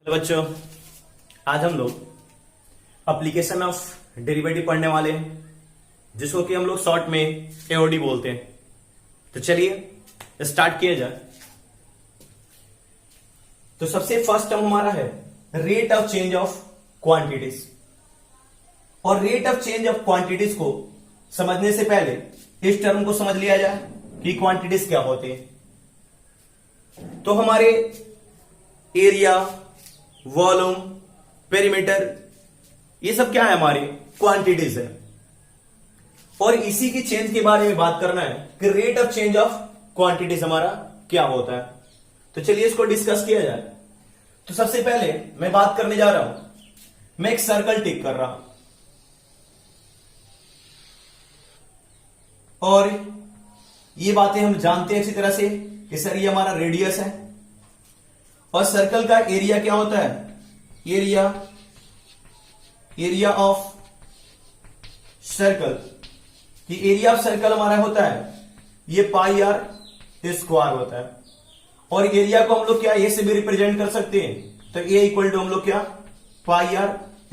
तो बच्चों, आज हम लोग एप्लीकेशन ऑफ डेरिवेटिव पढ़ने वाले हैं, जिसको कि हम लोग शॉर्ट में एओडी बोलते हैं। तो चलिए स्टार्ट किया जाए। तो सबसे फर्स्ट टर्म हमारा है rate of change of quantities. और rate of change of quantities को समझने से पहले इस टर्म को समझ लिया जाए कि क्वांटिटीज क्या होती है। तो हमारे एरिया, वॉल्यूम, पेरीमीटर, ये सब क्या है, हमारी क्वांटिटीज है। और इसी की चेंज के बारे में बात करना है कि rate of change of quantities हमारा क्या होता है। तो चलिए इसको डिस्कस किया जाए। तो सबसे पहले मैं बात करने जा रहा हूं, मैं एक सर्कल टिक कर रहा हूं और ये बातें हम जानते हैं अच्छी तरह से कि सर ये हमारा रेडियस है और सर्कल का एरिया क्या होता है, एरिया ऑफ सर्कल। कि एरिया ऑफ सर्कल हमारा होता है ये पाई आर स्क्वायर होता है। और एरिया को हम लोग क्या ए से भी रिप्रेजेंट कर सकते हैं, तो ए इक्वल टू हम लोग क्या पाई आर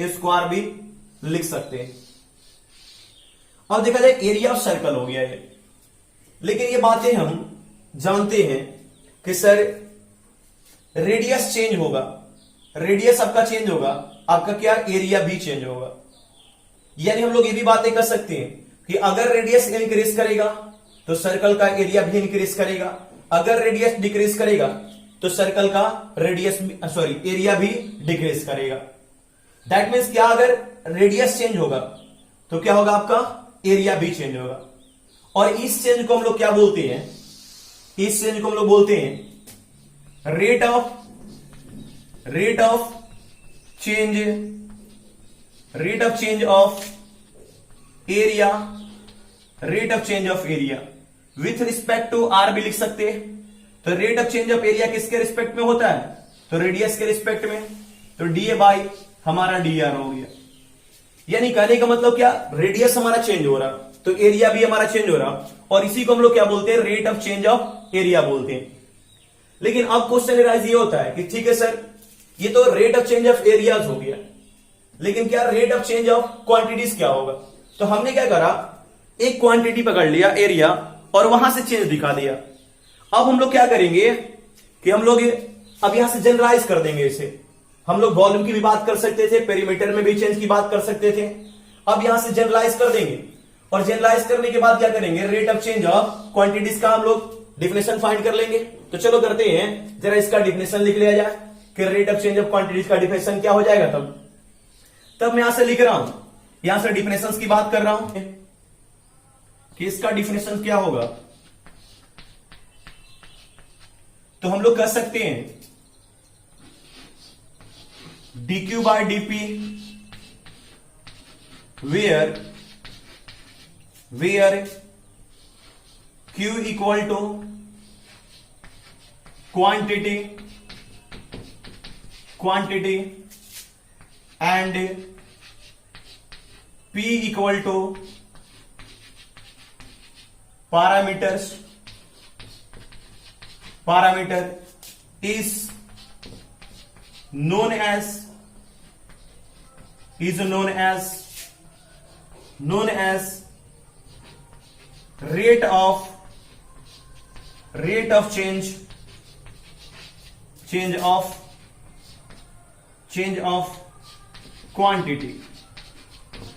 स्क्वायर भी लिख सकते हैं। अब देखा जाए एरिया ऑफ सर्कल हो गया ये, लेकिन ये बातें हम जानते हैं कि सर रेडियस चेंज होगा, रेडियस आपका चेंज होगा, आपका क्या एरिया भी चेंज होगा। यानी हम लोग ये भी बातें कर सकते हैं कि अगर रेडियस इंक्रीज करेगा तो सर्कल का एरिया भी इंक्रीज करेगा, अगर रेडियस डिक्रीज करेगा तो सर्कल का एरिया भी डिक्रीज करेगा। दैट मीन्स क्या, अगर रेडियस चेंज होगा तो क्या होगा, आपका एरिया भी चेंज होगा। और इस चेंज को हम लोग क्या बोलते हैं, इस चेंज को हम लोग बोलते हैं rate of change of area, rate of change of area with respect to R भी लिख सकते हैं। तो rate of change of area किसके रिस्पेक्ट में होता है, तो रेडियस के रिस्पेक्ट में। तो डीए बाई हमारा डी आर हो गया। यानी कहने का मतलब क्या, रेडियस हमारा चेंज हो रहा तो एरिया भी हमारा चेंज हो रहा, और इसी को हम लोग क्या बोलते हैं, rate of change of area बोलते हैं। लेकिन अब क्वेश्चन राइज ये होता है कि ठीक है सर, ये तो rate of change of areas हो गया, लेकिन क्या rate of change of quantities क्या होगा। तो हमने क्या करा, एक क्वांटिटी पकड़ लिया एरिया और वहां से चेंज दिखा दिया। अब हम लोग क्या करेंगे कि हम लोग अब यहां से जनरलाइज कर देंगे इसे। हम लोग वॉल्यूम की भी बात कर सकते थे, पेरीमीटर में भी चेंज की बात कर सकते थे। अब यहां से जनरलाइज कर देंगे और जनरलाइज करने के बाद क्या करेंगे, rate of change of quantities का हम लोग डिफिनेशन फाइंड कर लेंगे। तो चलो करते हैं, जरा इसका डिफिनेशन लिख लिया जाए कि rate of change of quantities का डिफिनेशन क्या हो जाएगा। तब मैं यहां से लिख रहा हूं, यहां से डिफिनेशंस की बात कर रहा हूं कि इसका डिफिनेशन क्या होगा। तो हम लोग कर सकते हैं dq by dp where q equal to quantity and p equal to parameter is known as rate of change of quantity,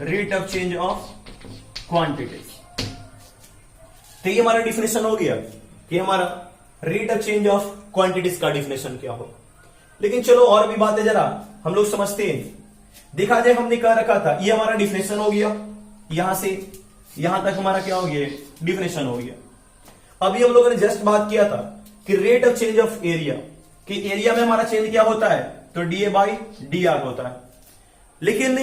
rate of change of quantities। तो ये हमारा डिफिनेशन हो गया कि हमारा rate of change of quantities का definition क्या हो। लेकिन चलो और भी बातें जरा हम लोग समझते हैं। देखा जाए, हमने कहा रखा था ये हमारा डिफिनेशन हो गया, यहां से यहां तक हमारा क्या हो गया, डिफिनेशन हो गया। अभी हम लोगों ने जस्ट बात किया था कि rate of change of area, कि एरिया में हमारा चेंज क्या होता है, तो डीए बाई डी आर होता है। लेकिन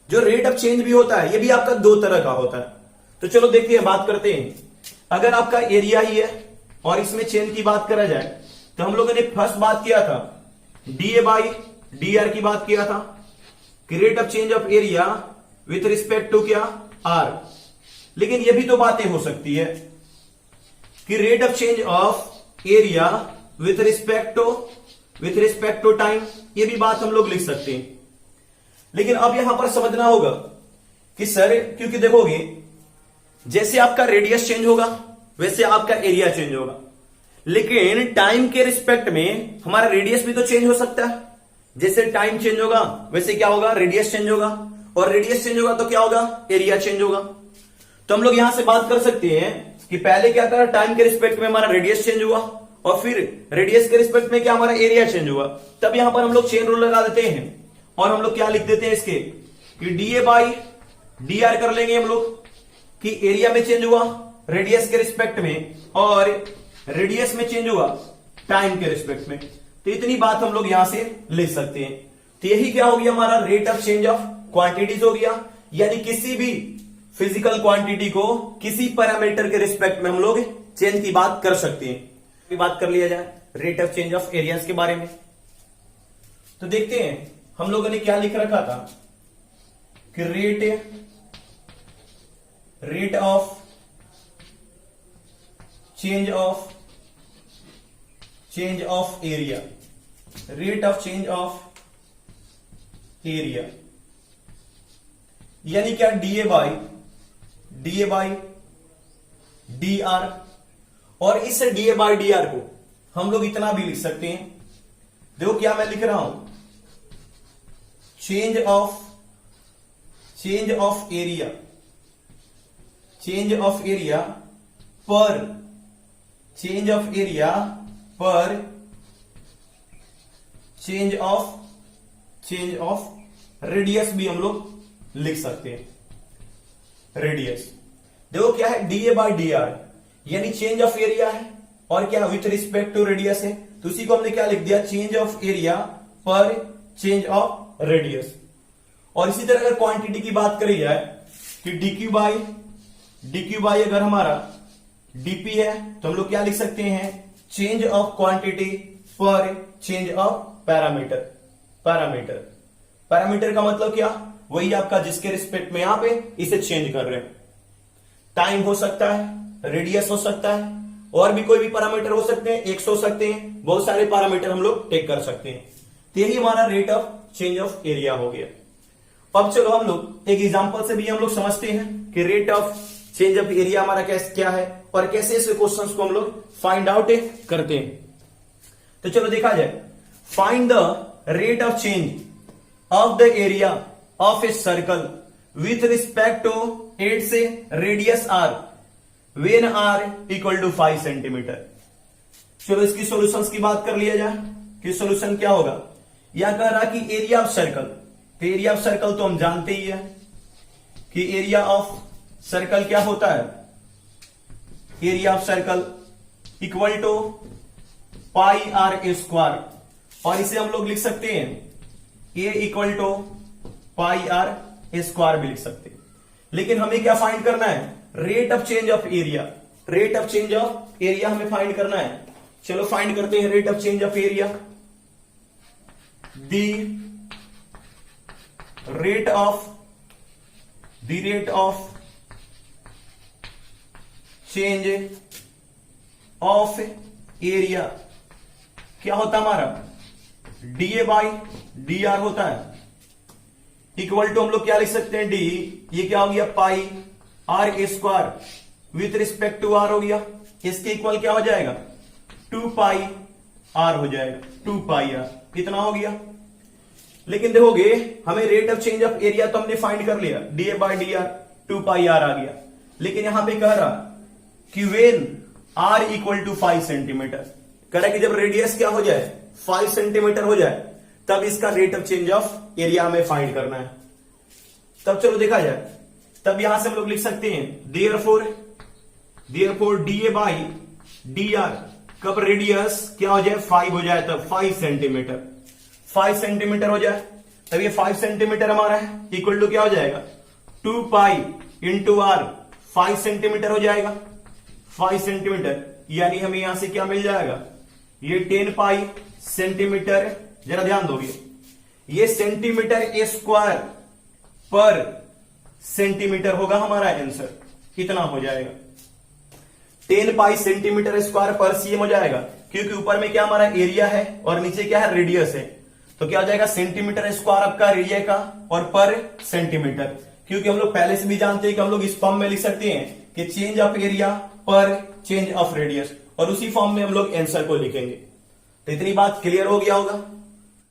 जो रेट ऑफ चेंज भी होता है ये भी आपका दो तरह का होता है। तो चलो देखते हैं, बात करते हैं। अगर आपका एरिया ही है और इसमें चेंज की बात करा जाए, तो हम लोगों ने फर्स्ट बात किया था डीए बाई डी आर की बात किया था कि rate of change of area with respect to क्या, आर। लेकिन ये भी तो बातें हो सकती है कि rate of change of area with respect to with respect to time, ये भी बात हम लोग लिख सकते हैं। लेकिन अब यहां पर समझना होगा कि सर, क्योंकि देखोगे जैसे आपका रेडियस चेंज होगा वैसे आपका एरिया चेंज होगा, लेकिन टाइम के रिस्पेक्ट में हमारा रेडियस भी तो चेंज हो सकता है। जैसे टाइम चेंज होगा वैसे क्या होगा, रेडियस चेंज होगा, और रेडियस चेंज होगा तो क्या होगा, एरिया चेंज होगा। तो हम लोग यहां से बात कर सकते हैं कि पहले क्या था, टाइम के रिस्पेक्ट में हमारा रेडियस चेंज हुआ, और फिर रेडियस के रिस्पेक्ट में क्या, हमारा एरिया चेंज हुआ। तब यहां पर हम लोग चेन रूल लगा देते हैं और हम लोग क्या लिख देते हैं इसके कि डीए बाई डी आर कर लेंगे हम लोग, कि एरिया में चेंज हुआ रेडियस के रिस्पेक्ट में, और रेडियस में चेंज हुआ टाइम के रिस्पेक्ट में। तो इतनी बात हम लोग यहां से ले सकते हैं। तो यही क्या हो गया, हमारा rate of change of quantities हो गया। यानी किसी भी फिजिकल क्वांटिटी को किसी पैरामीटर के रिस्पेक्ट में हम लोग चेंज की बात कर सकते हैं। बात कर लिया जाए rate of change of areas के बारे में, तो देखते हैं हम लोगों ने क्या लिख रखा था कि rate of change of area, rate of change of area यानी क्या, डीए बाई डी आर। और इस डीए बाई डी आर को हम लोग इतना भी लिख सकते हैं, देखो क्या मैं लिख रहा हूं, change of area, change of area पर चेंज ऑफ रेडियस भी हम लोग लिख सकते हैं। रेडियस देखो क्या है, डीए बाई डी आर यानी चेंज ऑफ एरिया है, और क्या विथ रिस्पेक्ट टू रेडियस है, तो उसी को हमने क्या लिख दिया, चेंज ऑफ एरिया पर चेंज ऑफ रेडियस। और इसी तरह अगर क्वांटिटी की बात करी जाए कि डीक्यू बाई अगर हमारा डीपी है तो हम लोग क्या लिख सकते हैं, चेंज ऑफ क्वांटिटी पर चेंज ऑफ पैरामीटर का मतलब क्या, वही आपका जिसके रिस्पेक्ट में यहां पे इसे चेंज कर रहे हैं। टाइम हो सकता है, रेडियस हो सकता है, और भी कोई भी पैरामीटर हो सकते हैं, एक्स हो सकते हैं, बहुत सारे पैरामीटर हम लोग टेक कर सकते हैं। तो यही हमारा rate of change of area हो गया। अब चलो हम लोग एक एग्जांपल से भी हम लोग समझते हैं कि rate of change of area हमारा क्या है और कैसे इस क्वेश्चंस को हम लोग फाइंड आउट करते हैं। तो चलो देखा जाए, find the rate of change of the area of a circle with respect to its radius R when R equal to 5 centimetre. चलो इसकी सॉल्यूशंस की बात कर लिया जाए कि सॉल्यूशन क्या होगा। यह कह रहा कि एरिया ऑफ सर्कल, तो एरिया ऑफ सर्कल तो हम जानते ही है कि एरिया ऑफ सर्कल क्या होता है, area of circle equal to pi R A square, और इसे हम लोग लिख सकते हैं A equal to pi R A square भी लिख सकते हैं। लेकिन हमें क्या फाइंड करना है, rate of change of area, rate of change of area हमें फाइंड करना है। चलो फाइंड करते हैं rate of change of area. The rate of change of area क्या होता है हमारा, डीए बाई डी आर होता है, इक्वल टू हम लोग क्या लिख सकते हैं, डी, ये क्या हो गया, pi R A square with respect to r हो गया, इसके इक्वल क्या हो जाएगा, 2 पाई आर हो जाएगा, 2 पाई आर, कितना हो गया। लेकिन देखोगे हमें rate of change of area तो हमने फाइंड कर लिया, D A by D R 2 pi r आ गया, लेकिन यहां पे कह रहा कि when r equal to 5 centimetre, कह रहा कि जब रेडियस क्या हो जाए 5 सेंटीमीटर हो जाए तब इसका rate of change of area हमें फाइंड करना है। तब चलो देखा जाए, तब यहां से हम लोग लिख सकते हैं therefore DA by D are, कब रेडियस क्या हो जाए 5 हो जाए तब 5 सेंटीमीटर, 5 सेंटीमीटर हो जाए तब ये 5 सेंटीमीटर हमारा है, इक्वल टू क्या हो जाएगा 2 पाई इंटू आर, 5 सेंटीमीटर हो जाएगा, 5 सेंटीमीटर यानी हमें यहां से क्या मिल जाएगा, ये 10 पाई सेंटीमीटर, जरा ध्यान दोगे ये सेंटीमीटर ए स्क्वायर पर सेंटीमीटर होगा हमारा आंसर, कितना हो जाएगा 10 पाई सेंटीमीटर स्क्वायर पर सीएम हो जाएगा, क्योंकि ऊपर में क्या हमारा एरिया है और नीचे क्या है, रेडियस है। तो क्या हो जाएगा, सेंटीमीटर स्क्वायर आपका एरिया का और पर सेंटीमीटर। क्योंकि हम लोग पहले से भी जानते हैं कि हम लोग इस फॉर्म में लिख सकते हैं कि चेंज ऑफ एरिया पर चेंज ऑफ रेडियस, और उसी फॉर्म में हम लोग आंसर को लिखेंगे। तो इतनी बात क्लियर हो गया होगा।